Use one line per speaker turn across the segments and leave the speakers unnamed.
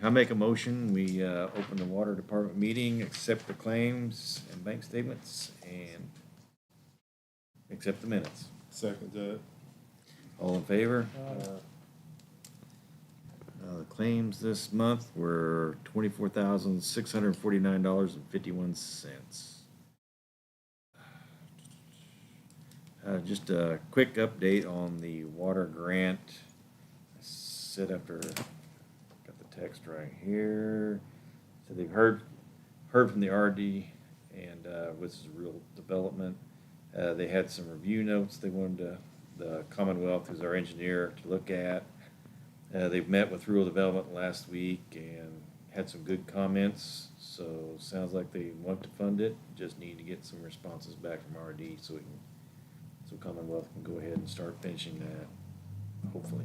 I make a motion, we open the water department meeting, accept the claims and bank statements, and accept the minutes.
Second that.
All in favor?
Uh,
The claims this month were $24,649.51. Just a quick update on the water grant. I said after, got the text right here. So they've heard from the RD, and this is a real development. They had some review notes they wanted the Commonwealth, who's our engineer, to look at. They've met with rural development last week and had some good comments, so sounds like they want to fund it. Just need to get some responses back from RD so Commonwealth can go ahead and start finishing that, hopefully,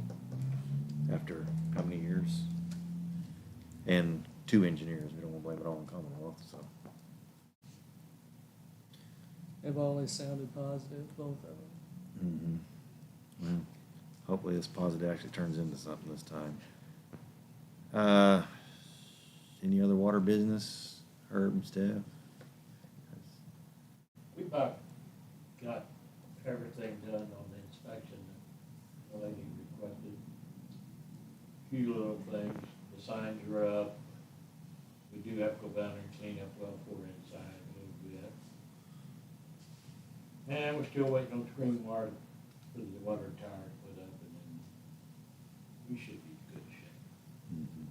after how many years? And 2 engineers, we don't want to blame it all on Commonwealth, so.
They've always sounded positive, both of them.
Mm-hmm. Well, hopefully this positive actually turns into something this time. Any other water business, Herb and Steph?
We about got everything done on the inspection that the lady requested. Few little things, the signs are up. We do have to go down there and clean up well for inside a little bit. And we're still waiting on screen wire for the water tower to put up, and then we should be in good shape.
Mm-hmm.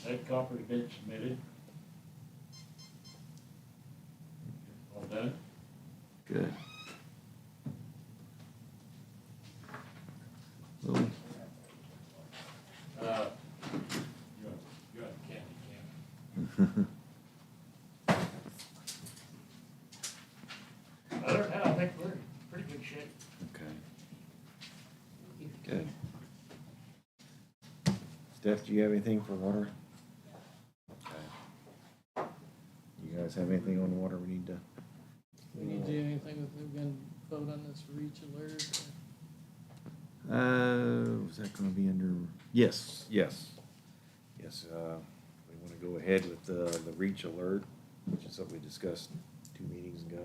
That copper's been submitted. All done?
Good. Well,
You're on candy camp. Other than that, I think we're in pretty good shape.
Okay. Good. Steph, do you have anything for water? Okay. You guys have anything on water we need to?
We need to do anything with, we're gonna vote on this reach alert.
Was that gonna be under, yes. We wanna go ahead with the reach alert, which is something we discussed 2 meetings ago.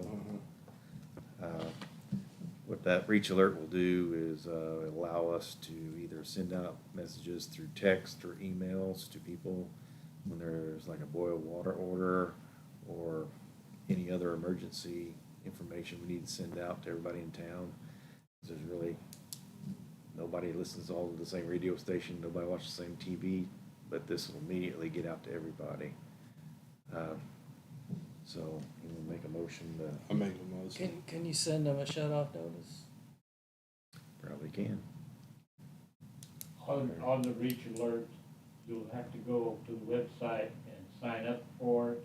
What that reach alert will do is allow us to either send out messages through text or emails to people when there's like a boil water order or any other emergency information we need to send out to everybody in town. There's really, nobody listens all to the same radio station, nobody watches the same TV, but this will immediately get out to everybody. So you will make a motion to.
I make a motion.
Can you send them a shut-off notice?
Probably can.
On the reach alert, you'll have to go to the website and sign up for it,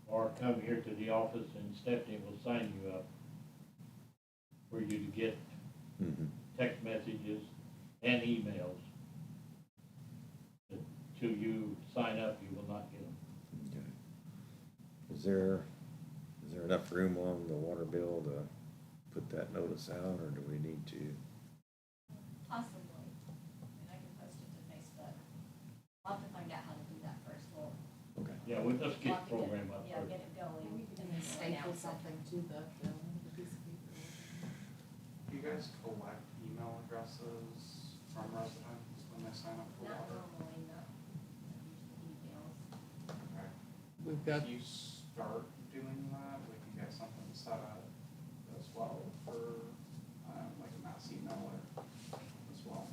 or come here to the office and Stephanie will sign you up for you to get
Mm-hmm.
text messages and emails. Until you sign up, you will not get them.
Okay. Is there enough room on the water bill to put that notice out, or do we need to?
Possibly, and I can post it to Facebook. I'll have to find out how to do that first, we'll.
Okay.
Yeah, we'll just
we'll
get
have
the
to
program up
Yeah,
first.
get it going,
We
and
can
then
staple
announce it.
something to the piece of paper.
Do you guys collect email addresses from residents when they sign up for
Not
water?
normally, not usually emails.
Okay.
We've got,
If you start doing that, we can get something set up as well for, like a mass emailer as well.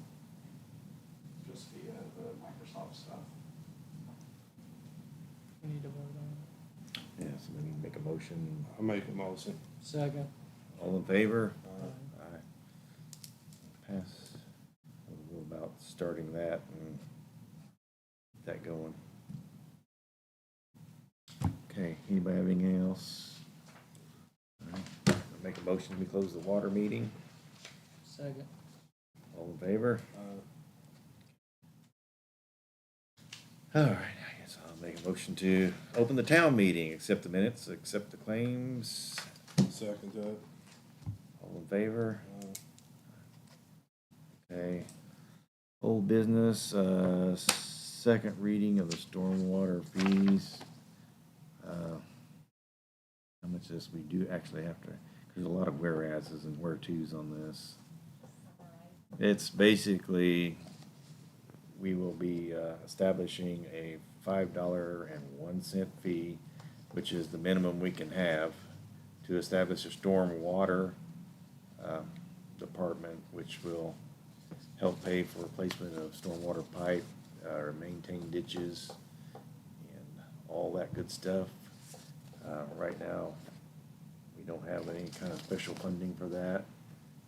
Just via the Microsoft stuff.
we need to vote on it.
Yeah, so we need to make a motion.
I make a motion.
Second.
All in favor?
Aye.
Aye. Pass. We'll go about starting that and get that going. Okay, anybody have anything else? All right. I'll make a motion, we close the water meeting.
Second.
All in favor? All right, I guess I'll make a motion to open the town meeting, accept the minutes, accept the claims.
Second that.
All in favor? Okay. Old business, second reading of the stormwater fees. How much of this we do actually have to, there's a lot of whereases and where tos on this. It's basically, we will be establishing a $5.01 fee, which is the minimum we can have, to establish a stormwater department, which will help pay for replacement of stormwater pipe, or maintain ditches, and all that good stuff. Right now, we don't have any kind of special funding for that,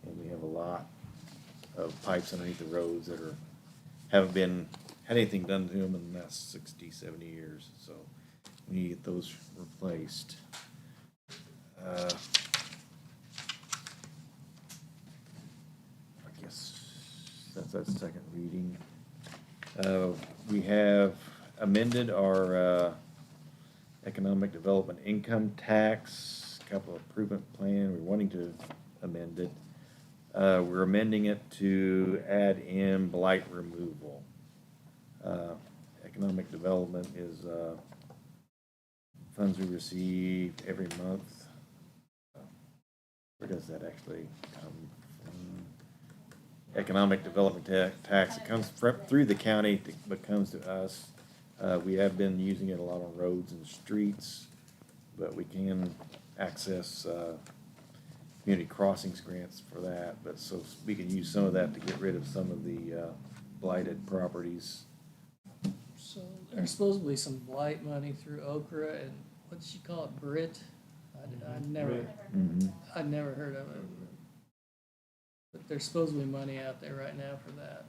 and we have a lot of pipes underneath the roads that haven't had anything done to them in the last 60, 70 years, so we need to get those replaced. I guess that's second reading. We have amended our economic development income tax capital improvement plan. We're wanting to amend it. We're amending it to add in blight removal. Economic development is funds we receive every month. Where does that actually come from? Economic development tax. It comes through the county, but comes to us. We have been using it a lot on roads and streets, but we can access community crossings grants for that. But so we can use some of that to get rid of some of the blighted properties.
So there's supposed to be some blight money through Okra and what did she call it, Brit? I'd never heard of it. But there's supposed to be money out there right now for that.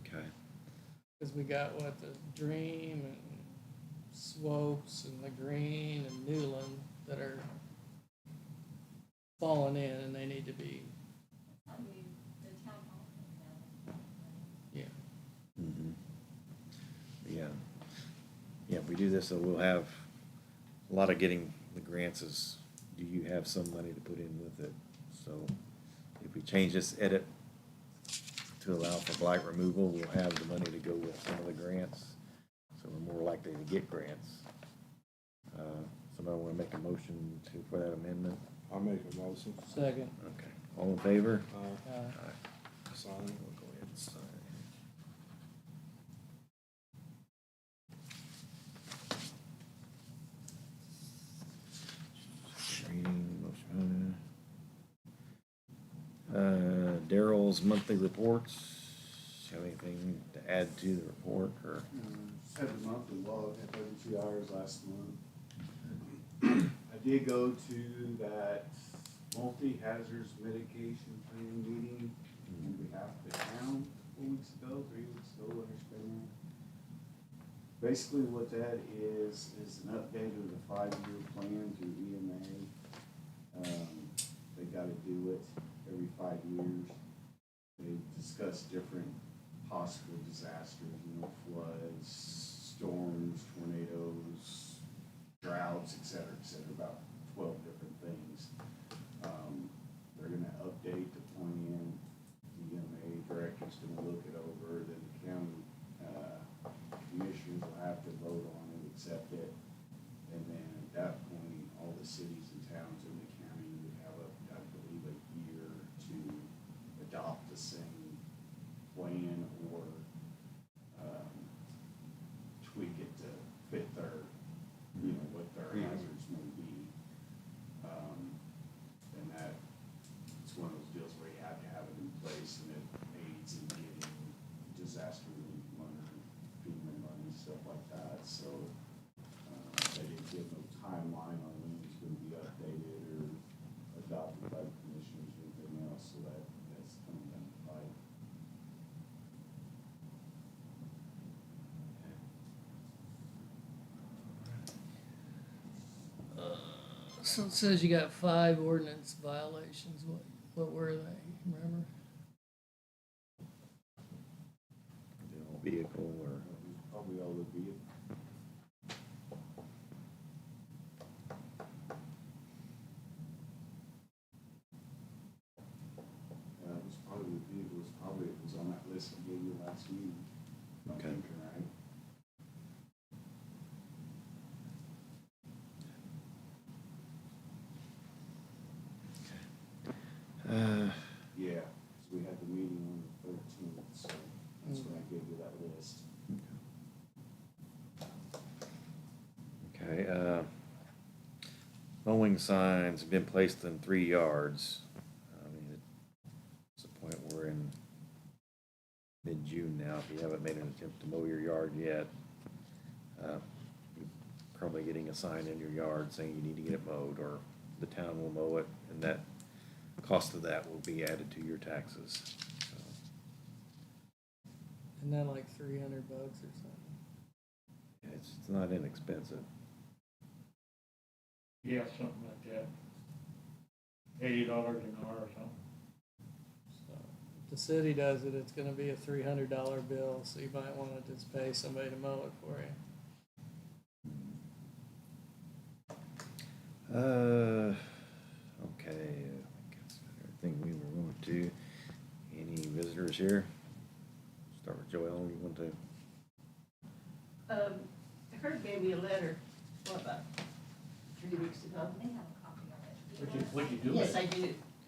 Okay.
Cause we got what, the Dream and Swopes and the Green and Newland that are falling in and they need to be,
I mean, the town hall.
yeah.
Mm-hmm. Yeah. Yeah, if we do this, so we'll have a lot of getting the grants is, do you have some money to put in with it? So if we change this edit to allow for blight removal, we'll have the money to go with some of the grants. So we're more likely to get grants. Somebody wanna make a motion for that amendment?
I'll make a motion.
Second.
Okay. All in favor?
Sign.
We'll go ahead and sign. Reading, motion. Daryl's monthly reports. Have anything to add to the report, or?
Just had the monthly log, had 32 hours last month. I did go to that multi-hazards mitigation plan meeting on behalf of the town 3 weeks ago, winter spring. Basically what that is an update of the 5-year plan through EMA. They gotta do it every 5 years. They discuss different possible disasters, floods, storms, tornadoes, droughts, et cetera, about 12 different things. They're gonna update the plan. The EMA director's gonna look it over, then the county commissioners will have to vote on it, accept it, and then at that point, all the cities and towns in the county would have I believe, a year to adopt the same plan or tweak it to fit their, what their hazards may be. And that, it's one of those deals where you have to have it in place, and it aids in getting disaster relief money, FEMA money, stuff like that. So they didn't give no timeline on when it's going to be updated or adopted by the commissioners or anything else. So that's coming down the pipe.
So it says you got 5 ordinance violations. What were they? Remember?
Vehicle or?
Probably all the vehicles. It was probably the vehicles Probably it was on that list I gave you last meeting. I'm
Okay.
thinking, right? Yeah, 'cause we had the meeting on the 13th, so that's when I gave you that list.
Okay, mowing signs have been placed in 3 yards. I mean, it's a point we're in mid-June now. If you haven't made an attempt to mow your yard yet, you're probably getting a sign in your yard saying you need to get it mowed, or the town will mow it, and that cost of that will be added to your taxes. So,
Isn't that like $300 or something?
yeah, it's not inexpensive.
Yeah, something like that. $80 an hour or something.
So if the city does it, it's gonna be a $300 bill, so you might wanna just pay somebody to mow it for you.
Okay, I guess everything we were going to. Any visitors here? Start with Joelle, you want to?
Kurt gave me a letter, what, about 3 weeks ago?
I may have a copy of it.
Would you do
Yes,
it?
I do.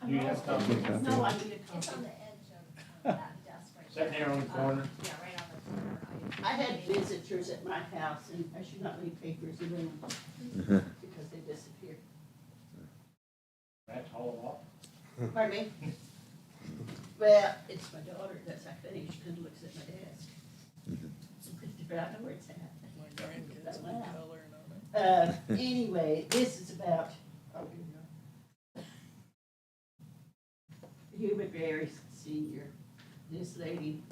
Do you have copies?
No, I need a
It's on
copy.
the edge of that desk right there.
Sitting there on the corner?
Yeah, right on the corner.
I had visitors at my house, and I should not leave papers around because they disappear.
That's all
Pardon me? Well, it's my daughter that's I finished and looks at my desk. I know where it's at.
My grandkids will be coloring on it.
Anyway, this is about, Hubert Berry Senior. This lady,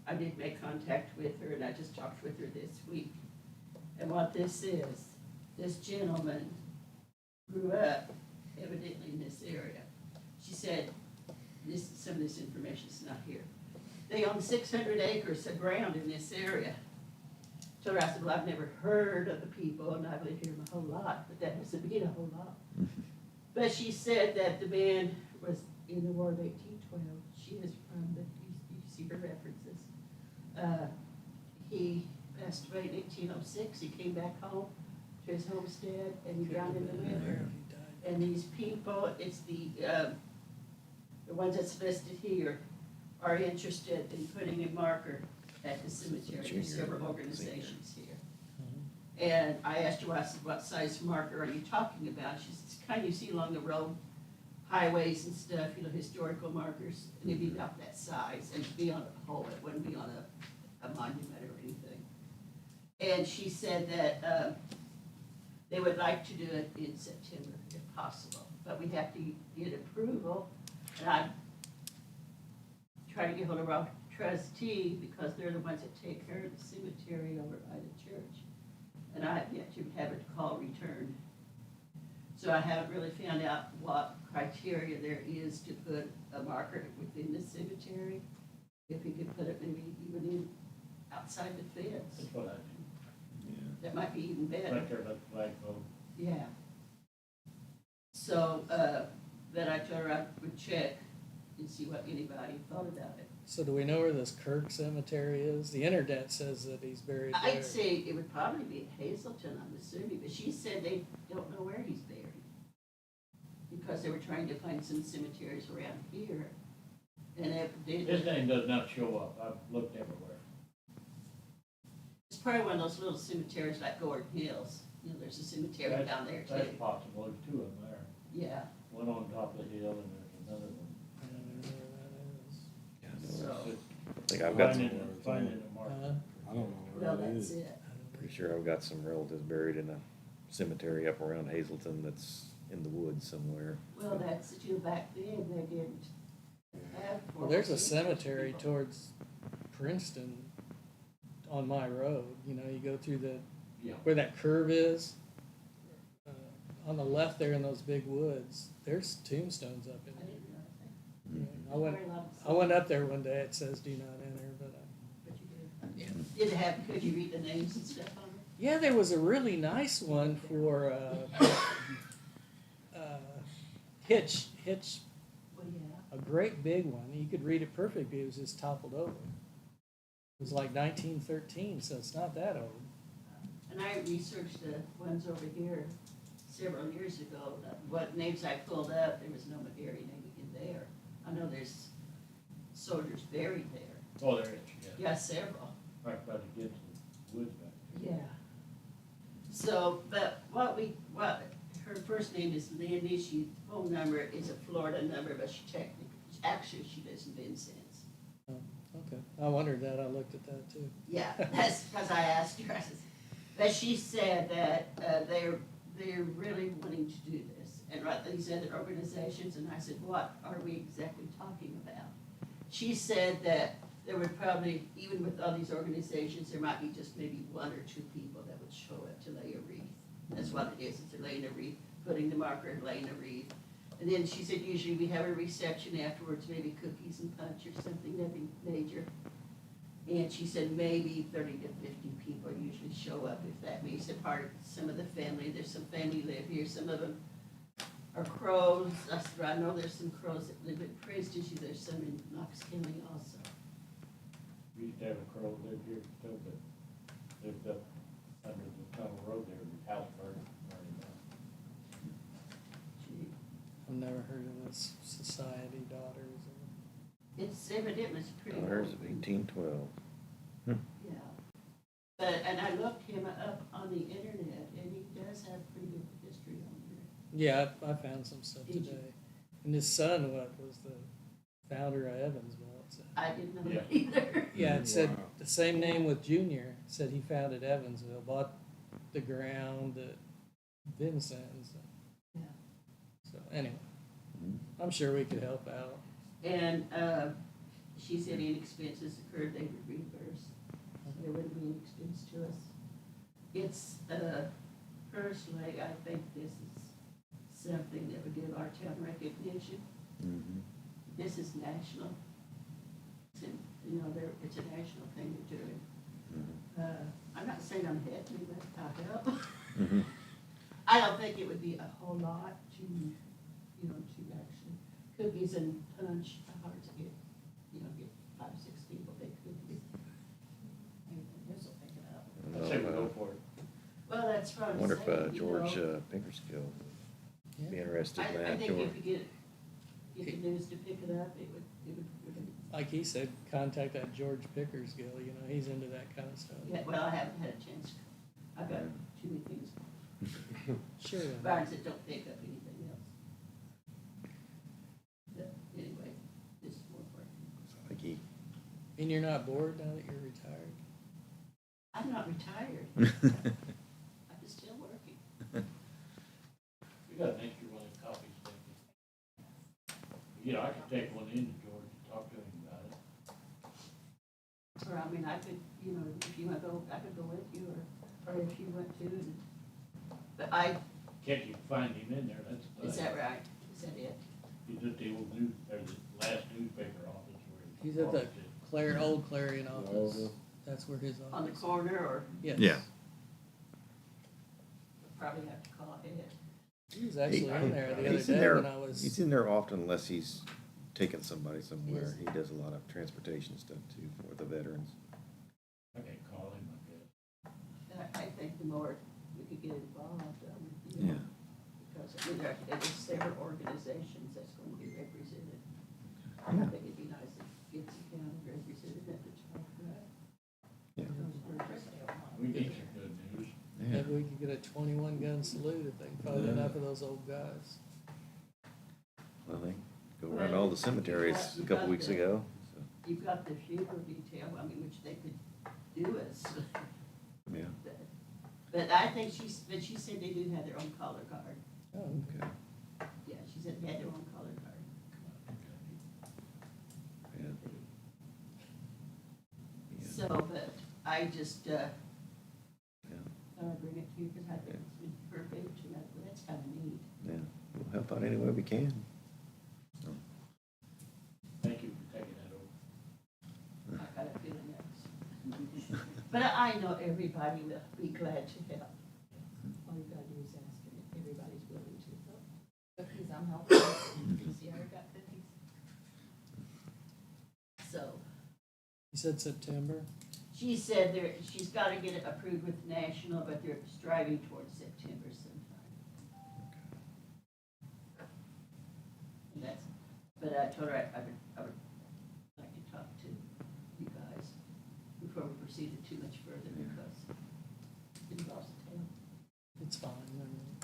I did make contact with her, and I just talked with her this week. And what this is, this gentleman grew up evidently in this area. She said, some of this information's not here. They own 600 acres of ground in this area. So I said, well, I've never heard of the people, and I've lived here my whole life, but that doesn't mean a whole lot. But she said that the man was in the War of 1812. She is from the, you see her references. He passed away in 1806. He came back home to his homestead, and he drowned in the river.
He died.
And these people, it's the ones that's listed here, are interested in putting a marker at the cemetery. There's several organizations here. And I asked her, I said, what size marker are you talking about? She said, it's kind you see along the road, highways and stuff, historical markers. And it'd be about that size, and it'd be on a pole, it wouldn't be on a monument or anything. And she said that they would like to do it in September, if possible. But we have to get approval, and I try to get hold of our trustee, because they're the ones that take care of the cemetery over by the church. And I have yet to have a call returned. So I haven't really found out what criteria there is to put a marker within the cemetery. If we could put it maybe even in outside the fence,
That's what I do.
that might be even better.
Right there, like flagpole.
Yeah. So, then I told her I would check and see what anybody thought about it.
So do we know where this Kirk cemetery is? The internet says that he's buried there.
I'd say it would probably be at Hazelton, I'm assuming, but she said they don't know where he's buried. Because they were trying to find some cemeteries around here. And
His name does not show up. I've looked everywhere.
it's probably one of those little cemeteries like Gordon Hills. There's a cemetery
That's-
down there
That's
too.
possible. There's two of them there.
Yeah,
One on top of the hill and there's another one.
I don't know where
Yeah, I know.
so,
I think I've got some,
Finding a
that
mark.
is.
I don't know
well,
where that
that's
is.
it.
pretty sure I've got some relatives buried in a cemetery up around Hazelton that's in the woods somewhere.
Well, that's the two back then, they didn't have.
Well, there's a
formal
cemetery
people.
towards Princeton on my road. You go through
Yeah.
where that curve is. On the left there in those big woods, there's tombstones up in
I
there.
didn't know that.
I went,
Very long
I went up there one day, it says do not enter, but
But you did. Did it have, could you read the names and stuff on it?
yeah, there was a really nice one for,
Well, yeah.
Hitch,
Oh,
a great big one. You could read it perfectly. It was just toppled over. It was like 1913, so it's not that old.
And I researched the ones over here several years ago. What names I pulled up, there was no McGarry name in there. I know there's soldiers buried there.
Oh, there is, yeah.
Yeah, several.
Right by the Gibson Woods back there.
Yeah. So, but her first name is Lindy, phone number is a Florida number, but actually she lives in Vincennes.
Oh, okay. I wondered that. I looked at that too.
Yeah, that's because I asked her, I said, but she said that, they're really wanting to do this. And right, these other organizations, and I said, what are we exactly talking about? She said that there would probably, even with all these organizations, there might be just maybe one or two people that would show up to lay a wreath. That's what it is they're laying a wreath, putting the marker, laying a wreath. And then she said usually we have a reception afterwards, maybe cookies and punch or something, nothing major. And she said maybe 30 to 50 people usually show up, if that means a part of some of the family. There's some family live here, some of them are Crows. I know there's some Crows that live in Princeton, there's some in Knox County also.
We used to have a crow live here too, but lived up under the tunnel road there, the house burned down.
Gee,
I've never heard of this Society Daughters.
it's evidently it's pretty old.
Daughters of 1812.
Yeah. But, and I looked him up on the internet, and he does have pretty good history on here.
Yeah, I found some stuff
Did you?
today. And his son, was the founder of Evansville. It said.
I didn't know
Yeah.
that either.
Yeah, it said
Wow.
the same name with Junior. It said he founded Evansville, bought the ground at Vincennes.
Yeah.
So anyway, I'm sure we could help out.
And, she said any expenses occurred, they would reimburse. So there wouldn't be any expense to us. It's, personally, I think this is something that would give our town recognition.
Mm-hmm.
This is national. It's in, it's a national thing they're doing. I'm not saying I'm happy, but I'll help.
Mm-hmm.
I don't think it would be a whole lot to, to actually, cookies and punch, hard to get, get 5 or 6 people, big cookies. And this will pick it up.
I'd say we go for it.
Well, that's what
I
I'm
wonder if
saying,
George Pinkerskill would be
Yeah.
interested in
I
that.
think
George.
if you get the news to pick it up, it would really,
Like he said, contact that George Pickersgill. He's into that kind of stuff.
yeah, well, I haven't had a chance. I've got too many things,
Sure.
barns that don't pick up anything else. But anyway, this is more important.
Like he.
And you're not bored now that you're retired?
I'm not retired. I'm still working.
We got an extra one of copies, maybe. I could take one in to George and talk to him about it.
Or, I mean, I could, if you want to go, I could go with you, or if you want to. But
Can't you find him in there, that's the thing.
is that right? Is that it?
He's at the old or the last newspaper office where he.
He's at the
office
Old Clarion office.
Oval.
That's where his
On the
office.
corner, or
Yes.
Yeah.
probably have to call ahead?
He was actually in there the other
He's in
day
there.
when I was.
He's in there often unless he's taking somebody somewhere.
Yes.
He does a lot of transportation stuff too for the veterans.
I can call him, I guess.
And I think the more we could get involved,
Yeah.
because there's several organizations that's going to be represented. I
Yeah.
think it'd be nice if Gibson County represented at the top, right?
Yeah.
We get some good news.
Yeah.
Maybe we could get a 21 gun salute if they can find
Yeah.
enough of those old guys.
Well, they go around all the cemeteries a couple weeks ago. So,
You've got the funeral detail, which they could do us.
yeah.
But I think she said they do have their own color card.
Oh,
Okay.
Yeah, she said they had their own color card.
Yeah. Yeah.
So, but I just,
Yeah.
thought I'd bring it to you because I think it's been perfect, and that's kind of neat.
Yeah. We'll help out any way we can. So,
Thank you for taking that over.
I got a feeling that's. But I know everybody will be glad to help. All you gotta do is ask, and everybody's willing to help.
Cookies, I'm helping. See, I got cookies.
said September?
She said she's gotta get it approved with National, but they're striving towards September sometime. And but I told her I would like to talk to you guys before we proceeded too much further because it involves the town.
It's fine, I mean,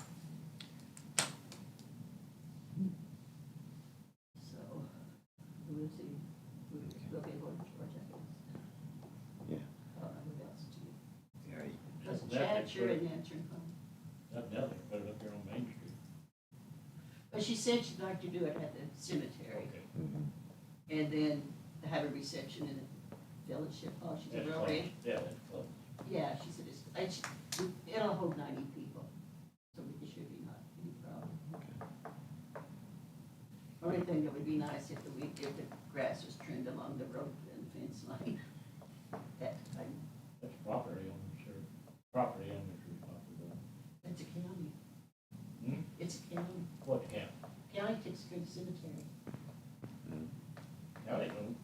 So, we'll see, we'll be able to Georgia.
Yeah.
I don't know what else to do.
Yeah,
Just
Definitely
chat, sure,
put it-
and answer phone.
Definitely put it up here on Main Street.
But she said she'd like to do it at the cemetery,
Okay.
mhm.
and then have a reception in the fellowship hall. She's a
That's
real
close.
big.
Yeah, that's close.
Yeah, she said it'll hold 90 people, so it should be not any problem. Only thing that would be nice if the grass was trimmed along the road and fence line. That,
That's property owner's, sure. Property owner's responsibility.
that's a county,
Hmm?
it's a county.
What count?
County takes care of the cemetery.
County don't.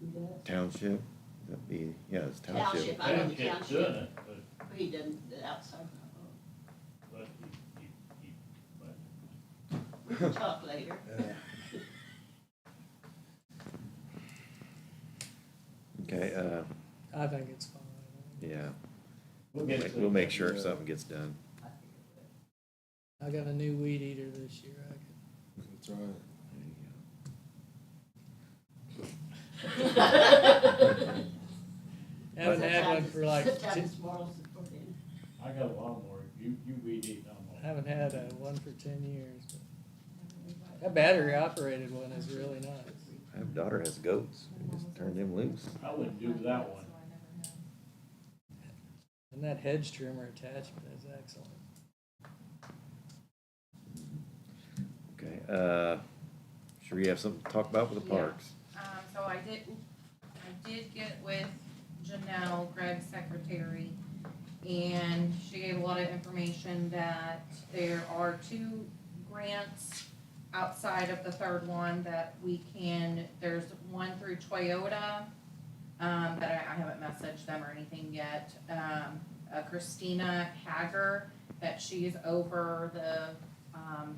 Who does?
Township, that'd be, yeah, it's township.
Township. I know the
Township's
township.
doing it, but,
He doesn't, the outside, no.
but but
We can talk later.
Okay,
I think it's fine.
yeah,
we'll get to
we'll
it.
make sure something gets done.
I think it would.
I got a new weed eater this year, I could.
That's right.
Haven't had one for like,
Sometimes moral support in.
I got a lawnmower, you weed eat, I'm
I haven't had one for 10 years, but that battery operated one is really nice.
I have a daughter has goats, we just turn them loose.
I wouldn't do that one.
And that hedge trimmer attachment is excellent.
Okay, sure you have something to talk about with the
Yeah.
parks?
So I did get with Janelle, Greg's secretary, and she gave a lot of information that there are 2 grants outside of the third one that we can, there's one through Toyota, that I haven't messaged them or anything yet. Christina Hager, that she's over the,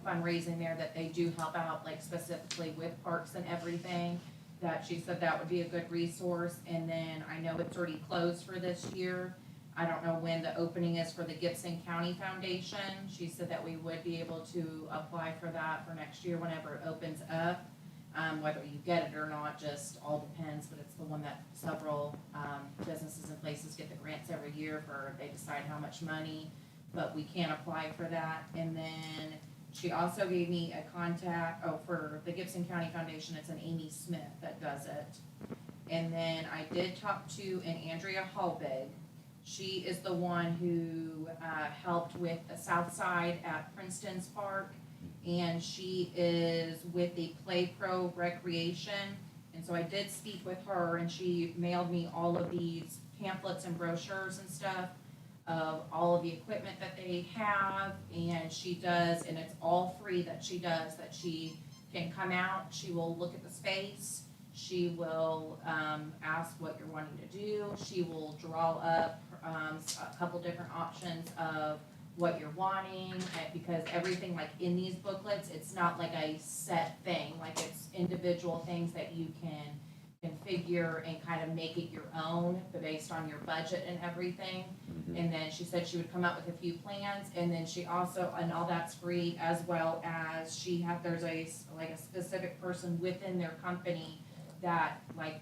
fundraising there, that they do help out, like specifically with parks and everything, that she said that would be a good resource. And then I know it's already closed for this year. I don't know when the opening is for the Gibson County Foundation. She said that we would be able to apply for that for next year whenever it opens up. Whether you get it or not, just all depends, but it's the one that several, businesses and places get the grants every year for, they decide how much money, but we can apply for that. And then she also gave me a contact, for the Gibson County Foundation, it's an Amy Smith that does it. And then I did talk to an Andrea Hallbig. She is the one who, helped with the south side at Princeton's Park. And she is with the Play Pro Recreation. And so I did speak with her, and she mailed me all of these pamphlets and brochures and stuff of all of the equipment that they have. And she does, and it's all free that she does, that she can come out, she will look at the space, she will ask what you're wanting to do, she will draw up a couple different options of what you're wanting, because everything like in these booklets, it's not like a set thing, like it's individual things that you can configure and kind of make it your own, but based on your budget and everything. And then she said she would come up with a few plans, and then she also, and all that's free, as well as there's a specific person within their company that like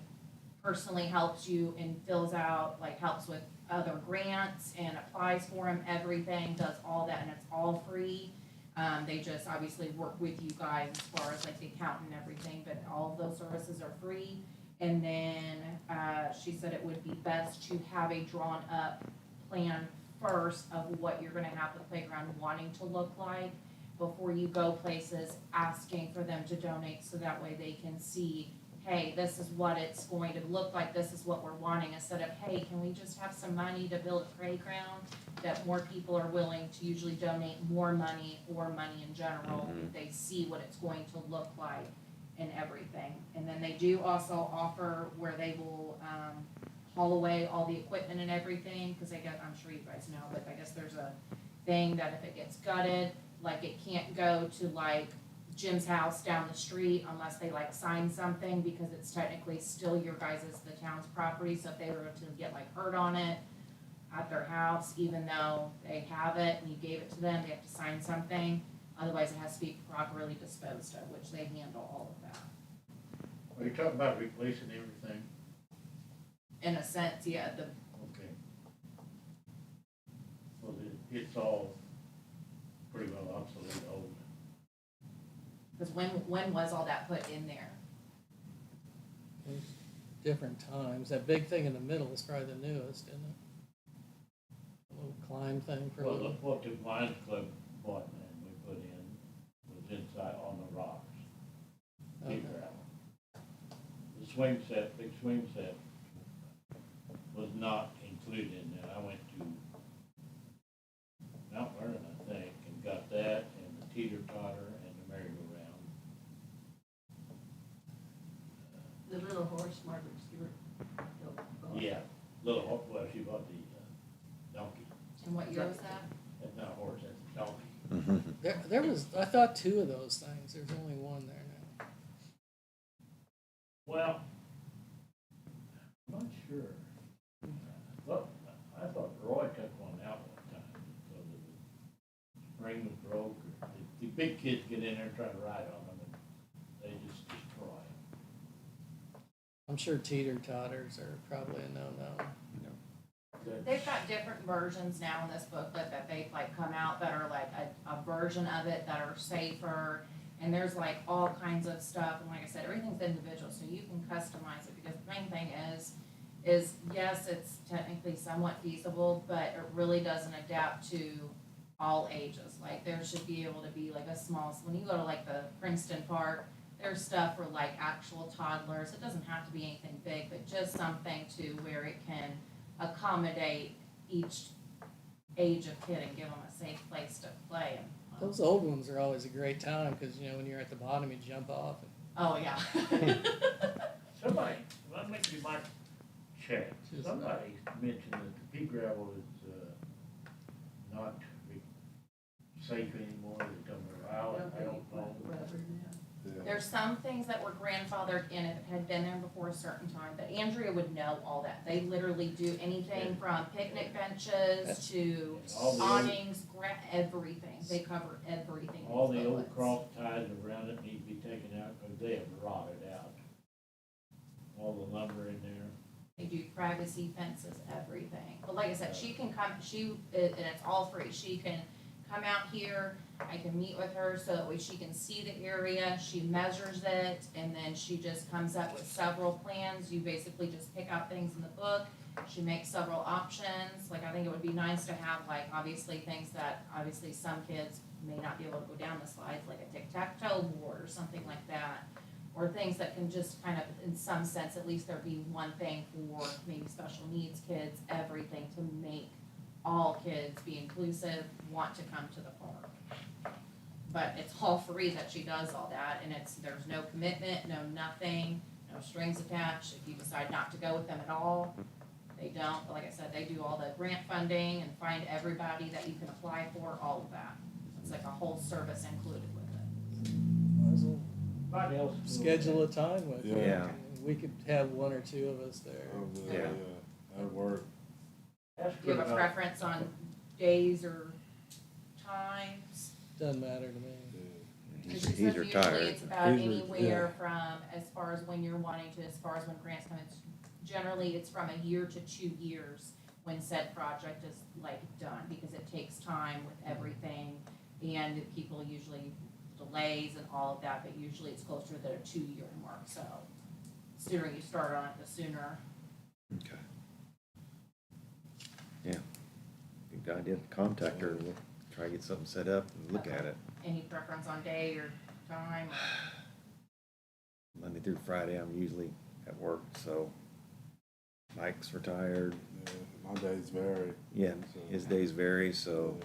personally helps you and fills out, like helps with other grants and applies for them, everything, does all that, and it's all free. They just obviously work with you guys as far as like the accountant and everything, but all of those services are free. And then, she said it would be best to have a drawn up plan first of what you're gonna have the playground wanting to look like before you go places asking for them to donate, so that way they can see, hey, this is what it's going to look like, this is what we're wanting, instead of, hey, can we just have some money to build a playground? That more people are willing to usually donate more money or money in general, if they see what it's going to look like. and everything. And then they do also offer where they will, haul away all the equipment and everything, cause I guess, I'm sure you guys know, but I guess there's a thing that if it gets gutted, like it can't go to like Jim's house down the street unless they like sign something, because it's technically still your guys' the town's property, so if they were to get like hurt on it at their house, even though they have it and you gave it to them, they have to sign something, otherwise it has to be properly disposed of, which they handle all of that.
Are you talking about replacing everything?
In a sense, yeah,
Okay. Well, it's all pretty well obsolete old.
because when was all that put in there?
There's different times. That big thing in the middle is probably the newest, isn't it? A little climb thing for a
Well,
little.
what the Lions Club bought and we put in was inside on the rocks,
Okay.
deep gravel. The swing set, big swing set was not included in that. I went to Mount Vernon, I think, and got that and the teeter-totter and the merry-go-round.
The little horse Margaret Stewart built.
Yeah, well, she bought the donkey.
And what year was that?
That's not a horse, that's a donkey.
There was, I thought 2 of those things. There's only one there now.
Well, I'm not sure. Well, I thought Roy took one out one time because the spring was broke. Or the big kids get in there and try to ride on them and they just destroy them.
I'm sure teeter-totters are probably a no-no.
They've got different versions now in this booklet that they've like come out that are like a version of it that are safer. And there's like all kinds of stuff, and like I said, everything's individual, so you can customize it, because the main thing is yes, it's technically somewhat feasible, but it really doesn't adapt to all ages. Like there should be able to be like a small, when you go to like the Princeton Park, there's stuff for like actual toddlers. It doesn't have to be anything big, but just something to where it can accommodate each age of kid and give them a safe place to play. And,
Those old ones are always a great time, because, you know, when you're at the bottom, you jump off.
oh, yeah.
Somebody, well, maybe you might check.
Just-
Somebody mentioned that the pea gravel is, not safe anymore. They come around, I don't know.
Yeah.
There's some things that were grandfathered in if it had been there before a certain time, but Andrea would know all that. They literally do anything from picnic benches to
All the old,
awnings, everything. They cover everything. in
all
these
the old
booklets.
cross ties around it need to be taken out because they have rotted out. All the lumber in there.
They do privacy fences, everything. But like I said, she can come, and it's all free. She can come out here, I can meet with her so that way she can see the area, she measures it, and then she just comes up with several plans. You basically just pick out things in the book. She makes several options. Like, I think it would be nice to have, like, obviously things that, obviously some kids may not be able to go down the slides, like a tic-tac-toe board or something like that. Or things that can just kind of, in some sense, at least there be one thing for maybe special needs kids, everything to make all kids be inclusive, want to come to the park. But it's all free that she does all that, and there's no commitment, no nothing, no strings attached. If you decide not to go with them at all, they don't. But like I said, they do all the grant funding and find everybody that you can apply for, all of that. It's like a whole service included with it.
Might as well
Somebody else.
schedule a time with her.
Yeah.
We could have 1 or 2 of us there.
Yeah.
That'd work.
Ask
Do you
her
have a
about-
preference on days or times?
Doesn't matter to me.
Yeah.
Because she
He's
says
retired.
usually it's about
He's
anywhere from, as far as when you're wanting to, as far as when grants come, generally it's from a year to 2 years when said project is like done, because it takes time with everything, and people usually delays and all of that, but usually it's closer to the 2-year mark, so sooner you start on it, the sooner.
Okay. Yeah. Good idea. Contact her. We'll try to get something set up and look at it.
Any preference on day or time?
Monday through Friday, I'm usually at work, so Mike's retired.
Yeah, my days vary.
Yeah,
So-
his days vary, so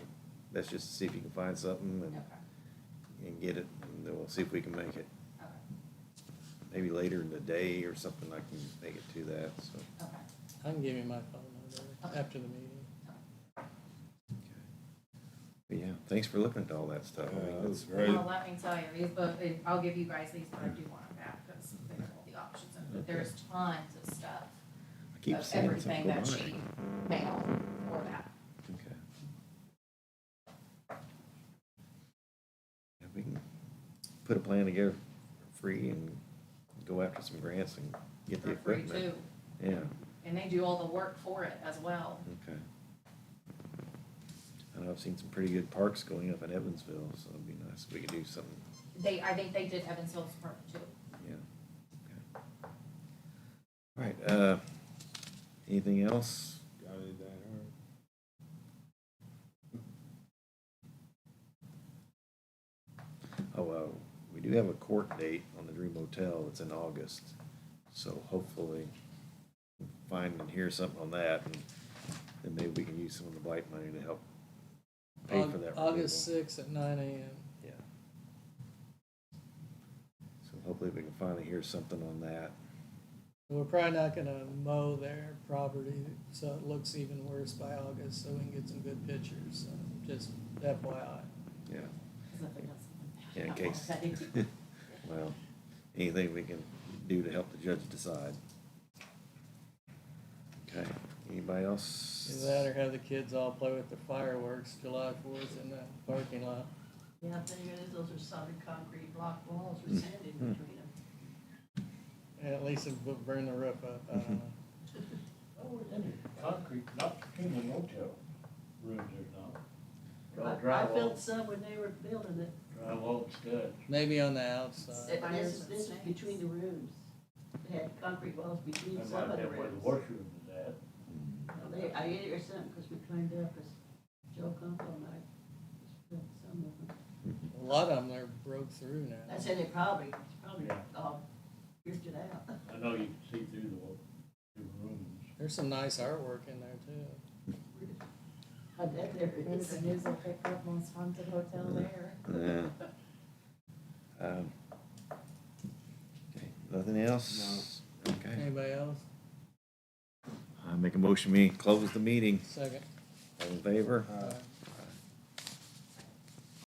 let's just see if you can find something
Okay,
and get it, and then we'll see if we can make it.
okay.
maybe later in the day or something, I can make it to that, so.
Okay.
I can give you my phone number
Okay.
after the meeting.
But yeah, thanks for looking at all that stuff. I mean,
Yeah, that's
it's-
great.
Well, let me tell you, I'll give you guys these, but I do want them back, because they have all the options, in it. There's tons of stuff
I keep
of
seeing some
everything
go
that
by.
she mailed for that.
Okay. If we can put a plan together for free and go after some grants and get the
For free
equipment.
too,
Yeah,
and they do all the work for it as well.
okay. I know I've seen some pretty good parks going up in Evansville, so it'd be nice if we could do something,
I think they did Evansville's part too.
yeah. Okay. All right, anything else?
Got anything,
Oh, we do have a court date on the Dream Hotel. It's in August. So hopefully find and hear something on that, and then maybe we can use some of the blight money to help pay for that.
August
removal.
6th at 9 a.m.
Yeah. So hopefully we can finally hear something on that.
We're probably not gonna mow their property, so it looks even worse by August, so we can get some good pictures, so just FYI.
Yeah.
'Cause if it doesn't-
Yeah, in case.
Okay.
Well, anything we can do to help the judge decide. Okay, anybody else?
Either that or have the kids all play with the fireworks July 4th in the parking lot.
Yeah, the thing is, those are solid concrete block walls with sand in between them.
And at least it would burn the roof up, I don't know.
Oh, it's in concrete, not in the motel rooms, there's not. Well,
I
drywall,
built some when they were building it.
drywall's good.
Maybe on the outside.
This is between the rooms. They had concrete walls between
That
some
might
of the
have where the
rooms.
washroom is at.
I ate it or something, cause we climbed up, cause Joe Kunkel and I just built some of them.
A lot of them are broke through now.
I said they probably
Yeah.
all drifted out.
I know you can see through the rooms.
There's some nice artwork in there too.
I bet there
Maybe
is.
the news will pick up most haunted hotel there.
Yeah. Okay, nothing else? No. Okay,
Anybody else?
I make a motion, we close the meeting.
Second.
All in favor?
all right.
Aye.